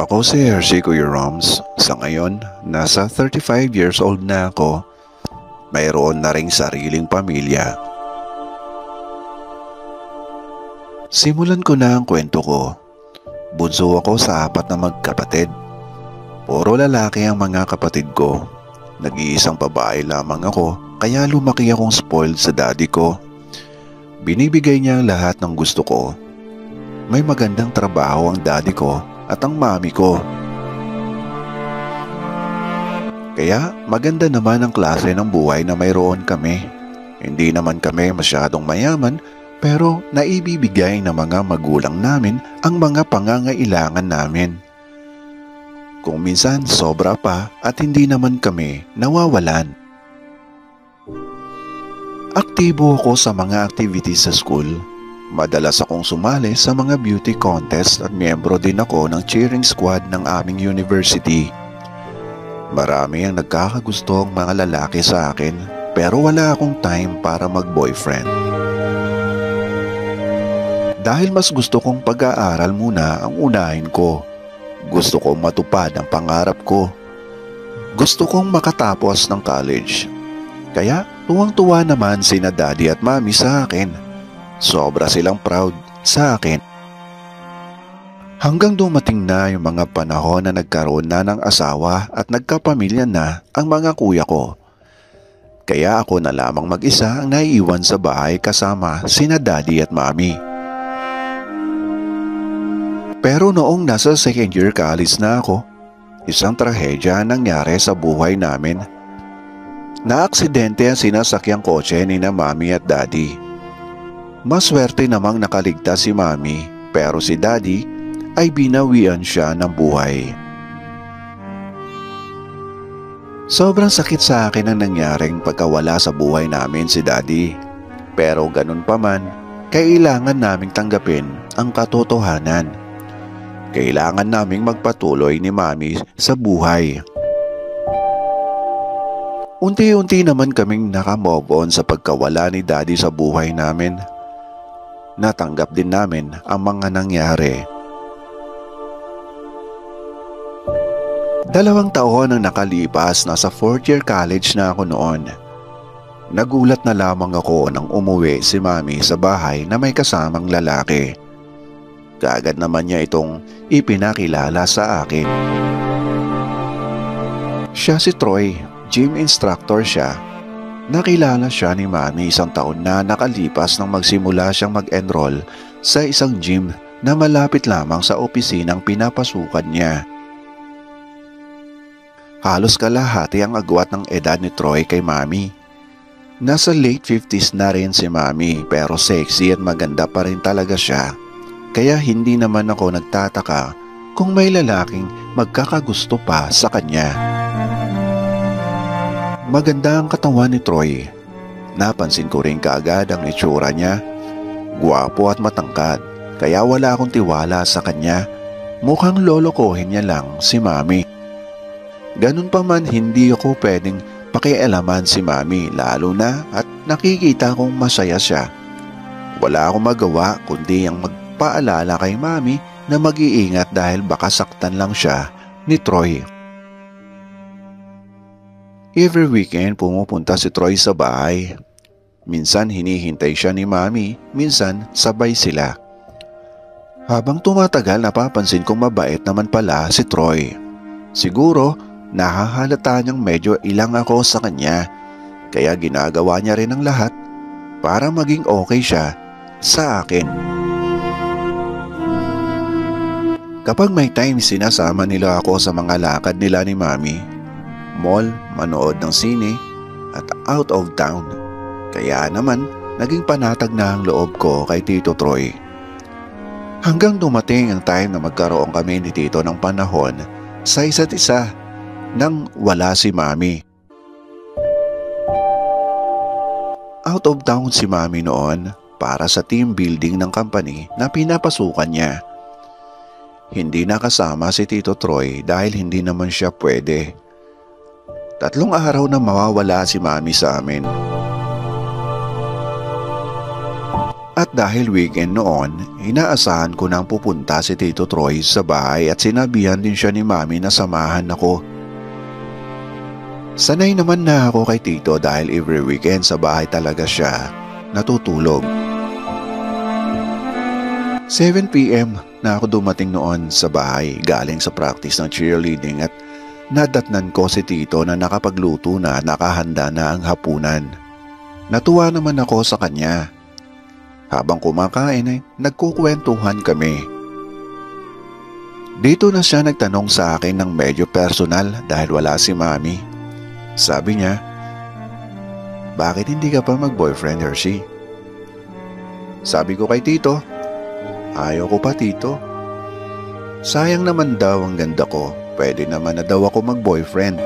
Ako si Hershey Kuya Roms. Sa ngayon, nasa 35 years old na ako. Mayroon na ring sariling pamilya. Simulan ko na ang kwento ko. Bunso ako sa 4 na magkapatid. Puro lalaki ang mga kapatid ko. Nag-iisang babae lamang ako, kaya lumaki akong spoiled sa daddy ko. Binibigay niya ang lahat ng gusto ko. May magandang trabaho ang daddy ko at ang mami ko. Kaya maganda naman ang klase ng buhay na mayroon kami. Hindi naman kami masyadong mayaman, pero naibibigay ng mga magulang namin ang mga pangangailangan namin. Kung minsan sobra pa at hindi naman kami nawawalan. Aktibo ako sa mga activities sa school. Madalas akong sumali sa mga beauty contest at miyembro din ako ng cheering squad ng aming university. Marami ang nagkakagustong mga lalaki sa akin, pero wala akong time para mag-boyfriend. Dahil mas gusto kong pag-aaral muna ang unahin ko. Gusto kong matupad ang pangarap ko. Gusto kong makatapos ng college. Kaya tuwang-tuwa naman sina daddy at mami sa akin. Sobra silang proud sa akin. Hanggang dumating na yung mga panahon na nagkaroon na ng asawa at nagkapamilya na ang mga kuya ko. Kaya ako na lamang mag-isa ang naiiwan sa bahay kasama sina daddy at mami. Pero noong nasa second year college na ako, isang trahedya ang nangyari sa buhay namin. Naaksidente ang sinasakyang kotse ni na mami at daddy. Maswerte namang nakaligtas si mami, pero si daddy ay binawian siya ng buhay. Sobrang sakit sa akin ang nangyaring pagkawala sa buhay namin si daddy. Pero ganun pa man, kailangan naming tanggapin ang katotohanan. Kailangan naming magpatuloy ni mami sa buhay. Unti-unti naman kaming nakamove on sa pagkawala ni daddy sa buhay namin. Natanggap din namin ang mga nangyari. 2 taon ang nakalipas, nasa 4th year college na ako noon. Nagulat na lamang ako nang umuwi si mami sa bahay na may kasamang lalaki. Kaagad naman niya itong ipinakilala sa akin. Siya si Troy, gym instructor siya. Nakilala siya ni mami 1 taon na nakalipas nang magsimula siyang mag-enroll sa isang gym na malapit lamang sa opisinang pinapasukan niya. Halos kalahati ang agwat ng edad ni Troy kay mami. Nasa late 50s na rin si mami, pero sexy at maganda pa rin talaga siya. Kaya hindi naman ako nagtataka kung may lalaking magkakagusto pa sa kanya. Maganda ang katawan ni Troy. Napansin ko rin kaagad ang itsura niya. Gwapo at matangkad, kaya wala akong tiwala sa kanya. Mukhang lolokohin niya lang si mami. Ganun pa man, hindi ako pwedeng pakialaman si mami, lalo na at nakikita kong masaya siya. Wala akong magawa kundi ang magpaalala kay mami na mag-iingat dahil baka saktan lang siya ni Troy. Every weekend pumupunta si Troy sa bahay. Minsan hinihintay siya ni mami, minsan sabay sila. Habang tumatagal, napapansin kong mabait naman pala si Troy. Siguro nahahalata niyang medyo ilang ako sa kanya, kaya ginagawa niya rin ang lahat para maging okay siya sa akin. Kapag may time, sinasama nila ako sa mga lakad nila ni mami. Mall, manood ng sine, at out of town. Kaya naman, naging panatag na ang loob ko kay Tito Troy. Hanggang dumating ang time na magkaroon kami ni Tito ng panahon sa isa't isa nang wala si mami. Out of town si mami noon para sa team building ng company na pinapasukan niya. Hindi nakasama si Tito Troy dahil hindi naman siya pwede. 3 araw na mawawala si mami sa amin. At dahil weekend noon, inaasahan ko nang pupunta si Tito Troy sa bahay at sinabihan din siya ni Mami na samahan ako. Sanay naman na ako kay Tito dahil every weekend sa bahay talaga siya natutulog. 7 p.m. na ako dumating noon sa bahay galing sa practice ng cheerleading at nadatnan ko si Tito na nakapagluto na at nakahanda na ang hapunan. Natuwa naman ako sa kanya. Habang kumakain ay nagkukwentuhan kami. Dito na siya nagtanong sa akin ng medyo personal dahil wala si Mami. Sabi niya, "Bakit hindi ka pa mag-boyfriend, Hershey?" Sabi ko kay Tito, "Ayaw ko pa, Tito. Sayang naman daw ang ganda ko. Pwede naman na daw ako mag-boyfriend."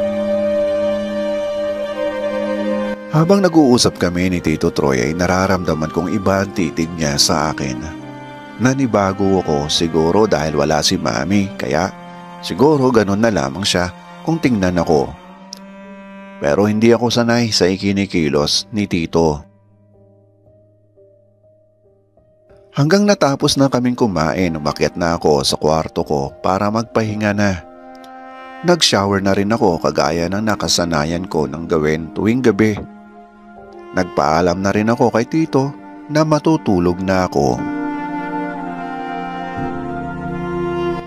Habang nag-uusap kami ni Tito Troy ay nararamdaman kong iba ang titig niya sa akin. Nanibago ako siguro dahil wala si Mami kaya siguro ganun na lamang siya kung tingnan ako. Pero hindi ako sanay sa ikinikilos ni Tito. Hanggang natapos na kaming kumain, umakyat na ako sa kwarto ko para magpahinga na. Nag-shower na rin ako kagaya ng nakasanayan ko ng gawin tuwing gabi. Nagpaalam na rin ako kay Tito na matutulog na ako.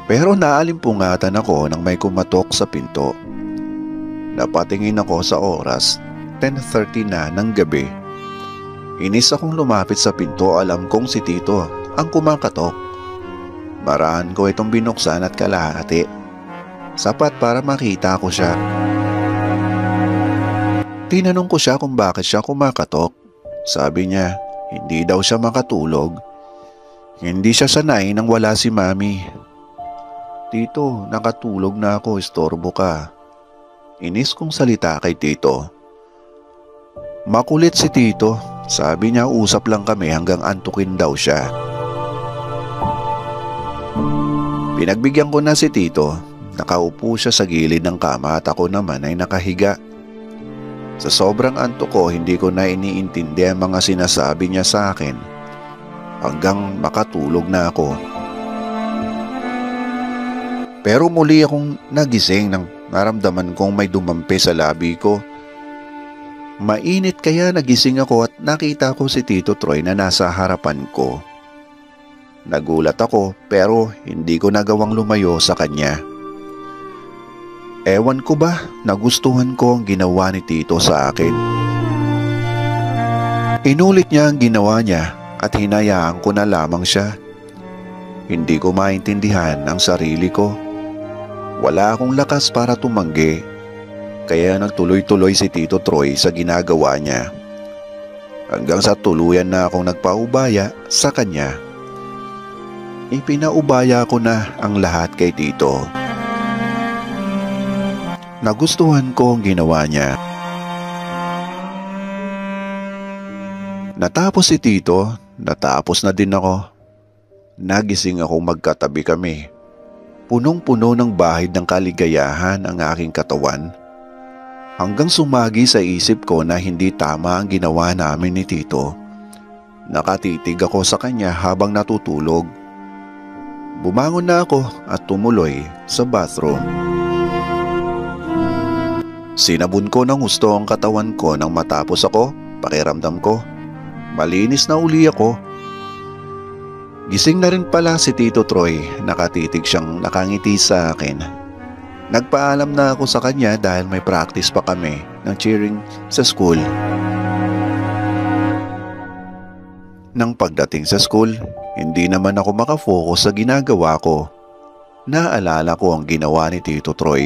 Pero naalimpungatan ako nang may kumatok sa pinto. Napatingin ako sa oras, 10:30 na ng gabi. Inis akong lumapit sa pinto, alam kong si Tito ang kumakatok. Maraan ko itong binuksan at kalahati. Sapat para makita ko siya. Tinanong ko siya kung bakit siya kumakatok. Sabi niya, hindi daw siya makatulog. Hindi siya sanay nang wala si Mami. "Tito, nakatulog na ako, istorbo ka." Inis kong salita kay Tito. Makulit si Tito. Sabi niya usap lang kami hanggang antukin daw siya. Pinagbigyan ko na si Tito. Nakaupo siya sa gilid ng kama at ako naman ay nakahiga. Sa sobrang antok ko, hindi ko na iniintindi ang mga sinasabi niya sa akin hanggang makatulog na ako. Pero muli akong nagising nang naramdaman kong may dumampi sa labi ko. Mainit kaya nagising ako at nakita ko si Tito Troy na nasa harapan ko. Nagulat ako pero hindi ko nagawang lumayo sa kanya. Ewan ko ba, nagustuhan ko ang ginawa ni Tito sa akin. Inulit niya ang ginawa niya at hinayaan ko na lamang siya. Hindi ko maintindihan ang sarili ko. Wala akong lakas para tumanggi. Kaya nagtuloy-tuloy si Tito Troy sa ginagawa niya. Hanggang sa tuluyan na akong nagpaubaya sa kanya. Ipinaubaya ko na ang lahat kay Tito. Nagustuhan ko ang ginawa niya. Natapos si Tito, natapos na din ako. Nagising akong magkatabi kami. Punong-puno ng bahid ng kaligayahan ang aking katawan. Hanggang sumagi sa isip ko na hindi tama ang ginawa namin ni Tito. Nakatitig ako sa kanya habang natutulog. Bumangon na ako at tumuloy sa bathroom. Sinabon ko ng gusto ang katawan ko nang matapos ako, pakiramdam ko. Malinis na uli ako. Gising na rin pala si Tito Troy, nakatitig siyang nakangiti sa akin. Nagpaalam na ako sa kanya dahil may practice pa kami ng cheering sa school. Nang pagdating sa school, hindi naman ako makafocus sa ginagawa ko. Naalala ko ang ginawa ni Tito Troy.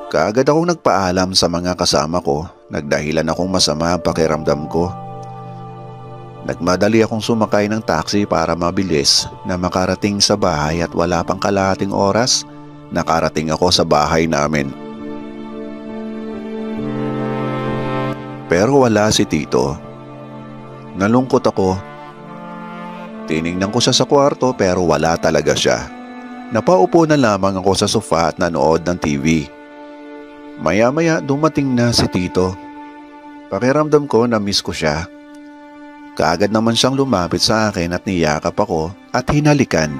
Kaagad akong nagpaalam sa mga kasama ko, nagdahilan akong masama ang pakiramdam ko. Nagmadali akong sumakay ng taxi para mabilis na makarating sa bahay at wala pang kalahating oras, nakarating ako sa bahay namin. Pero wala si Tito. Nalungkot ako. Tiningnan ko siya sa kwarto pero wala talaga siya. Napaupo na lamang ako sa sofa at nanood ng TV. Maya-maya dumating na si Tito. Pakiramdam ko na miss ko siya. Kaagad naman siyang lumapit sa akin at niyakap ako at hinalikan.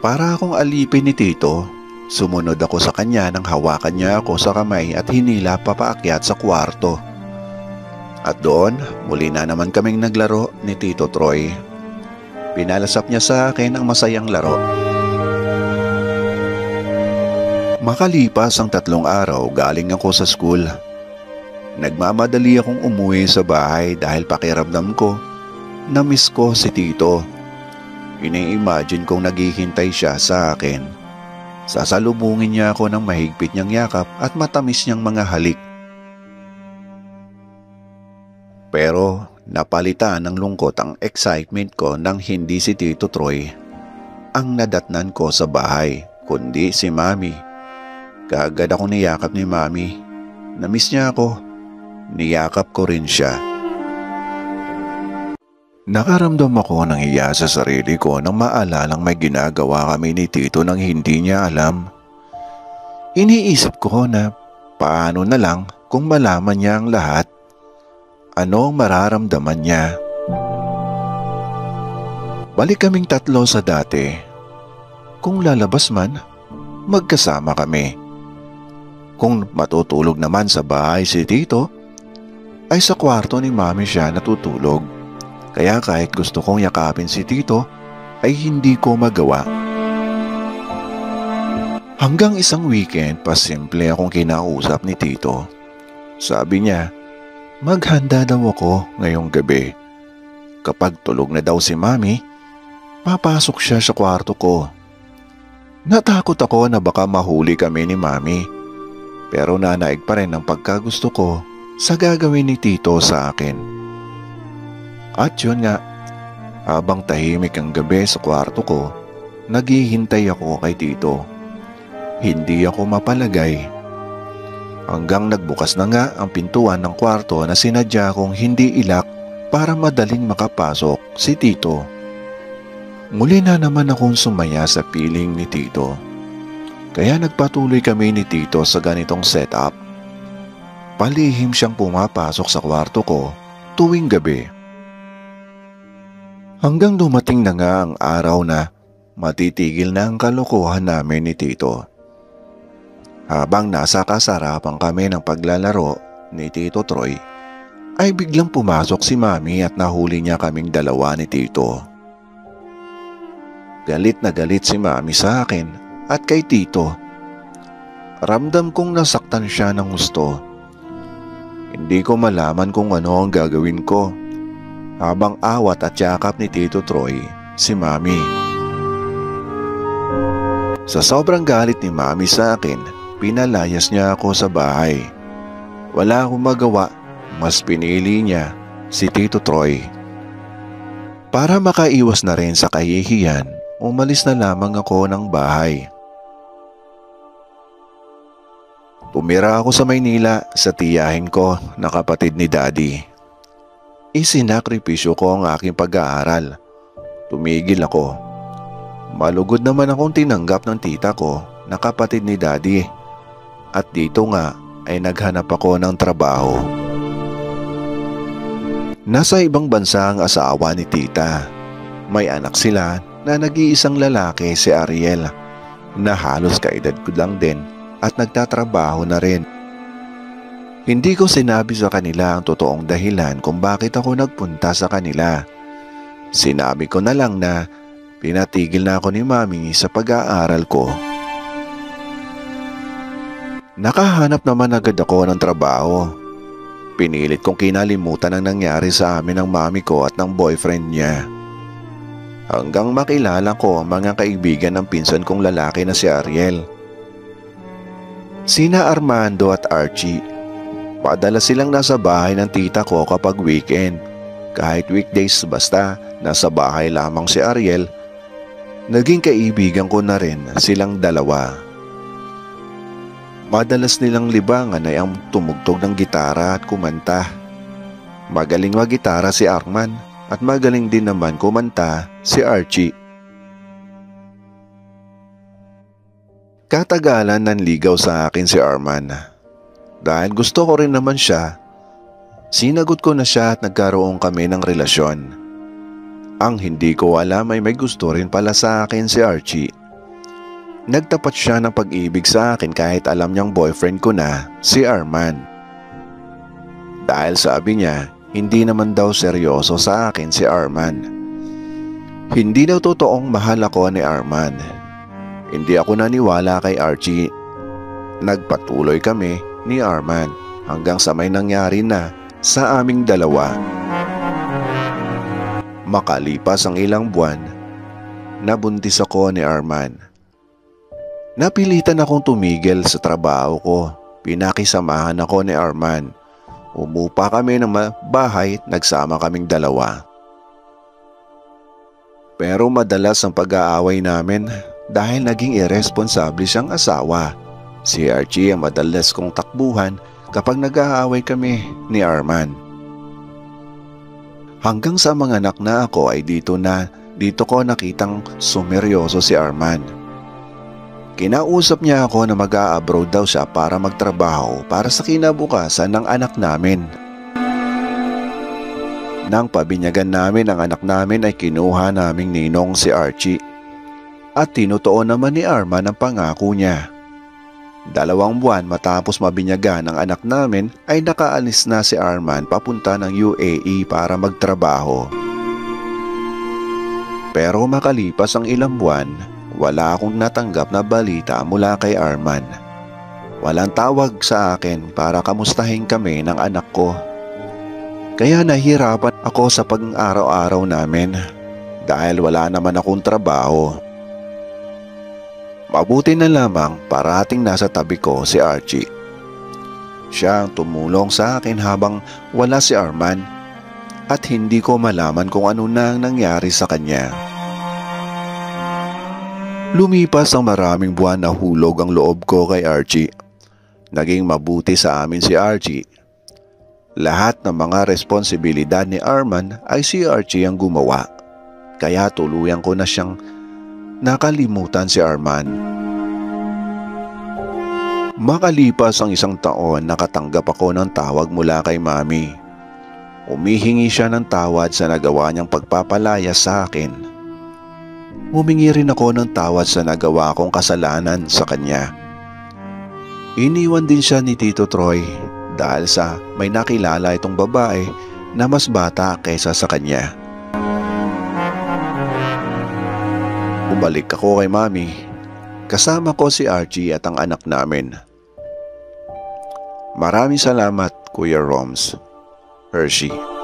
Para akong alipin ni Tito, sumunod ako sa kanya nang hawakan niya ako sa kamay at hinila papaakyat sa kwarto. At doon, muli na naman kaming naglaro ni Tito Troy. Pinalasap niya sa akin ang masayang laro. Makalipas ang 3 araw galing ako sa school. Nagmamadali akong umuwi sa bahay dahil pakiramdam ko na miss ko si Tito. Ini-imagine kong naghihintay siya sa akin. Sasalubungin niya ako ng mahigpit niyang yakap at matamis niyang mga halik. Pero napalitan ng lungkot ang excitement ko nang hindi si Tito Troy ang nadatnan ko sa bahay, kundi si Mami. Kaagad ako niyakap ni Mami. Namiss niya ako. Niyakap ko rin siya. Nakaramdam ako ng hiya sa sarili ko nang maalalang may ginagawa kami ni Tito nang hindi niya alam. Iniisip ko na paano na lang kung malaman niya ang lahat. Ano ang mararamdaman niya? Balik kaming 3 sa dati. Kung lalabas man, magkasama kami. Kung matutulog naman sa bahay si Tito, ay sa kwarto ni Mami siya natutulog. Kaya kahit gusto kong yakapin si Tito, ay hindi ko magawa. Hanggang isang weekend, pasimple akong kinausap ni Tito. Sabi niya, maghanda daw ako ngayong gabi. Kapag tulog na daw si Mami, papasok siya sa kwarto ko. Natakot ako na baka mahuli kami ni Mami. Pero nanaig pa rin ang pagkagusto ko sa gagawin ni Tito sa akin. At yun nga, habang tahimik ang gabi sa kwarto ko, naghihintay ako kay Tito. Hindi ako mapalagay. Hanggang nagbukas na nga ang pintuan ng kwarto na sinadya kong hindi ilak para madaling makapasok si Tito. Muli na naman akong sumaya sa piling ni Tito. Kaya nagpatuloy kami ni Tito sa ganitong setup. Palihim siyang pumapasok sa kwarto ko tuwing gabi. Hanggang dumating na nga ang araw na matitigil na ang kalokohan namin ni Tito. Habang nasa kasarapan kami ng paglalaro ni Tito Troy, ay biglang pumasok si Mami at nahuli niya kaming dalawa ni Tito. Galit na galit si Mami sa akin at kay Tito. Ramdam kong nasaktan siya ng gusto. Hindi ko malaman kung ano ang gagawin ko. Habang awat at yakap ni Tito Troy, si Mami. Sa sobrang galit ni Mami sa akin, pinalayas niya ako sa bahay. Wala akong magawa, mas pinili niya si Tito Troy. Para makaiwas na rin sa kahihiyan, umalis na lamang ako ng bahay. Tumira ako sa Maynila sa tiyahin ko na kapatid ni Daddy. Isinakripisyo ko ang aking pag-aaral. Tumigil ako. Malugod naman akong tinanggap ng tita ko na kapatid ni Daddy. At dito nga ay naghanap ako ng trabaho. Nasa ibang bansa ang asawa ni tita. May anak sila na nag-iisang lalaki, si Ariel, na halos kaedad ko lang din at nagtatrabaho na rin. Hindi ko sinabi sa kanila ang totoong dahilan kung bakit ako nagpunta sa kanila. Sinabi ko na lang na pinatigil na ako ni Mami sa pag-aaral ko. Nakahanap naman agad ako ng trabaho. Pinilit kong kinalimutan ang nangyari sa amin ng mami ko at ng boyfriend niya. Hanggang makilala ko ang mga kaibigan ng pinsan kong lalaki na si Ariel. Sina Armando at Archie. Padala silang nasa bahay ng tita ko kapag weekend. Kahit weekdays basta nasa bahay lamang si Ariel, naging kaibigan ko na rin silang dalawa. Madalas nilang libangan ay ang tumugtog ng gitara at kumanta. Magaling mag-gitara si Arman at magaling din naman kumanta si Archie. Katagalan nanligaw sa akin si Arman. Dahil gusto ko rin naman siya, sinagot ko na siya at nagkaroon kami ng relasyon. Ang hindi ko alam ay may gusto rin pala sa akin si Archie. Nagtapat siya ng pag-ibig sa akin kahit alam niyang boyfriend ko na si Arman. Dahil sabi niya, hindi naman daw seryoso sa akin si Arman. Hindi daw totoong mahal ako ni Arman. Hindi ako naniwala kay Archie. Nagpatuloy kami ni Arman hanggang sa may nangyari na sa aming dalawa. Makalipas ang ilang buwan, nabuntis ako ni Arman. Napilitan akong tumigil sa trabaho ko. Pinakisamahan ako ni Arman. Umupa kami ng bahay at nagsama kaming dalawa. Pero madalas ang pag-aaway namin dahil naging irresponsable siyang asawa. Si Archie ang madalas kong takbuhan kapag nag-aaway kami ni Arman. Hanggang sa mga anak na ako ay dito ko nakitang sumeryoso si Arman. Kinausap niya ako na mag-a-abroad daw siya para magtrabaho para sa kinabukasan ng anak namin. Nang pabinyagan namin ang anak namin ay kinuha naming ninong si Archie. At tinutuon naman ni Arman ang pangako niya. 2 buwan matapos mabinyagan ang anak namin ay nakaalis na si Arman papunta ng UAE para magtrabaho. Pero makalipas ang ilang buwan, wala akong natanggap na balita mula kay Arman. Walang tawag sa akin para kamustahin kami ng anak ko. Kaya nahihirapan ako sa pang-araw-araw namin dahil wala naman akong trabaho. Mabuti na lamang parating nasa tabi ko si Archie. Siya ang tumulong sa akin habang wala si Arman at hindi ko malaman kung ano na ang nangyari sa kanya. Lumipas ang maraming buwan na hulog ang loob ko kay Archie. Naging mabuti sa amin si Archie. Lahat ng mga responsibilidad ni Arman ay si Archie ang gumawa. Kaya tuluyan ko na siyang nakalimutan si Arman. Makalipas ang 1 taon, nakatanggap ako ng tawag mula kay Mami. Humihingi siya ng tawad sa nagawa niyang pagpapalaya sa akin. Humingi rin ako ng tawad sa nagawa kong kasalanan sa kanya. Iniwan din siya ni Tito Troy dahil sa may nakilala itong babae na mas bata kaysa sa kanya. Bumalik ako kay Mami. Kasama ko si Archie at ang anak namin. Maraming salamat, Kuya Roms. Hershey.